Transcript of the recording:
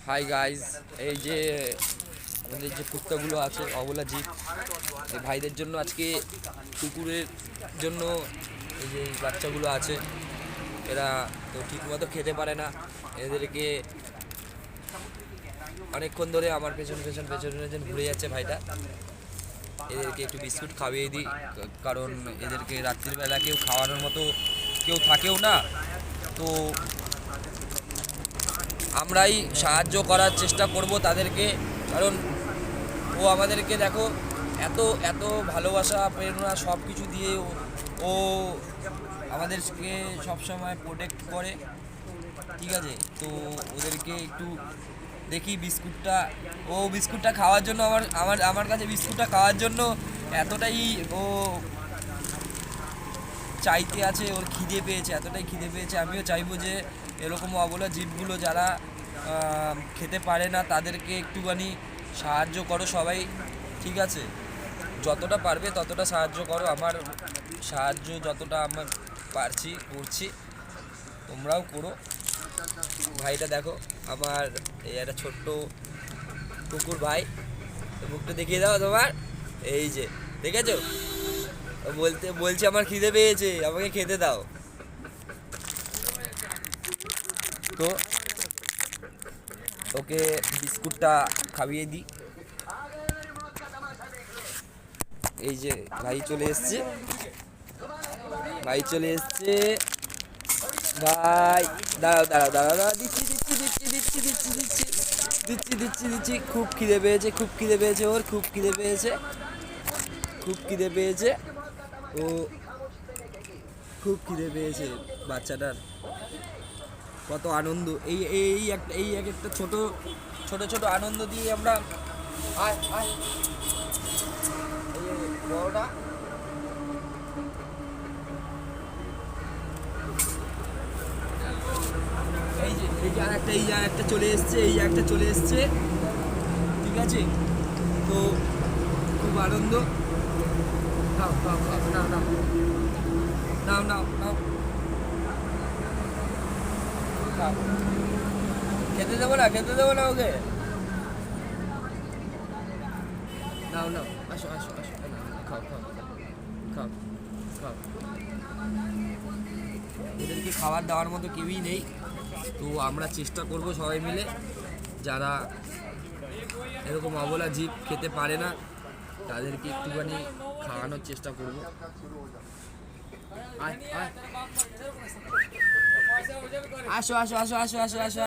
Hi guys, এই যে আমাদের যে কুত্তাগুলো আছে অবলা জীব, এই ভাইদের জন্য আজকে কুকুরের জন্য এই যে বাচ্চাগুলো আছে, এরা তো ঠিকমতো খেতে পারে না। এদেরকে অনেকক্ষণ ধরে আমার পেছন পেছন ঘুরে যাচ্ছে ভাইটা। এদেরকে একটু বিস্কুট খাইয়ে দিই, কারণ এদেরকে রাত্রিবেলা কেউ খাওয়ানোর মতো কেউ থাকেও না। তো আমরাই সাহায্য করার চেষ্টা করব তাদেরকে, কারণ ও আমাদেরকে দেখো এত এত ভালোবাসা প্রেরণা সব কিছু দিয়ে ও আমাদেরকে সবসময় প্রোটেক্ট করে, ঠিক আছে। তো ওদেরকে একটু দেখি বিস্কুটটা খাওয়ার জন্য আমার কাছে বিস্কুটটা খাওয়ার জন্য এতটাই ও চাইতে আছে, ওর খিদে পেয়েছে, এতটাই খিদে পেয়েছে। আমিও চাইবো যে এরকম অবলা জীবগুলো যারা খেতে পারে না তাদেরকে একটুখানি সাহায্য করো সবাই, ঠিক আছে। যতটা পারবে ততটা সাহায্য করো, আমার সাহায্য যতটা আমার পারছি করছি, তোমরাও করো। ভাইটা দেখো আমার, এই একটা ছোট্ট কুকুর ভাই, মুখটা দেখিয়ে দাও তোমার, এই যে দেখেছো, বলছে আমার খিদে পেয়েছে, আমাকে খেতে দাও। তো ওকে বিস্কুটটা খাইয়ে দিই। এই যে ভাই চলে এসছে ভাই দাঁড়াও দাঁড়াও দাঁড়াও দাঁড়াও, দিচ্ছি। খুব খিদে পেয়েছে ওর, খুব খিদে পেয়েছে ও, খুব খিদে পেয়েছে বাচ্চাটার। কত আনন্দ, এই এক একটা ছোট ছোট আনন্দ দিয়ে আমরা বড়টা এই যে আরেকটা চলে এসছে, ঠিক আছে। তো খুব আনন্দ। নাও খেতে দেবো না ওকে, নাও আসো খাও। এদেরকে খাবার দেওয়ার মতো কেউই নেই, তো আমরা চেষ্টা করব সবাই মিলে, যারা এরকম অবলা জীব খেতে পারে না তাদেরকে একটুখানি খাওয়ানোর চেষ্টা করব। আসো।